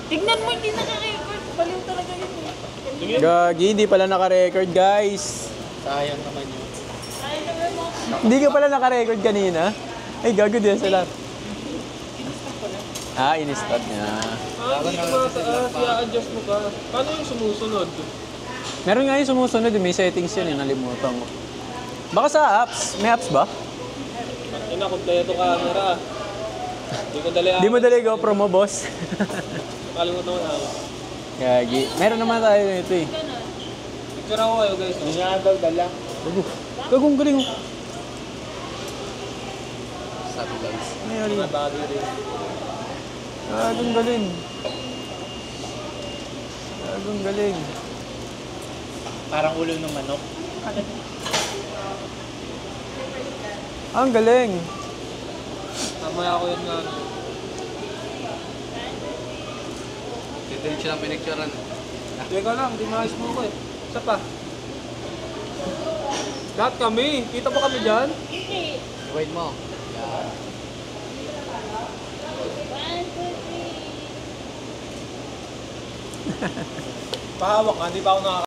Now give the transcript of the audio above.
Tignan mo, hindi naka-record. Baliw talaga yun eh. Gagi, hindi pala naka-record, guys. Sayang naman yun. Ay, naman mo. Hindi ka pala naka-record kanina. Ay, gago din sa lahat. Ah, in-start niya. Hindi ko mataas, i-adjust mo ka. Paano yung sumusunod? Meron nga yung sumusunod, may settings yun, nalimutan ko. Baka sa apps. May apps ba? Ina, kompleto camera. Hindi ko dali Di mo dali GoPro mo, boss. Kalimutan ko na ako. Gagi. Meron naman tayo nito eh. Picture ako kayo guys. Hindi nga daw dala. Gagong galing. Sabi guys. Mayroon. Mga bagay rin. Gagong galing. Gagong galing. Parang ulo ng manok. Ang galing. Mamaya ako yun nga. Diretso lang pinicturean. Teka lang, di maayos mo ko eh. Isa pa. Lahat kami. Kita ba kami dyan? Hindi. Wait mo. Yan. 1, 2, 3. Pahawak ka, hindi pa ako nakaka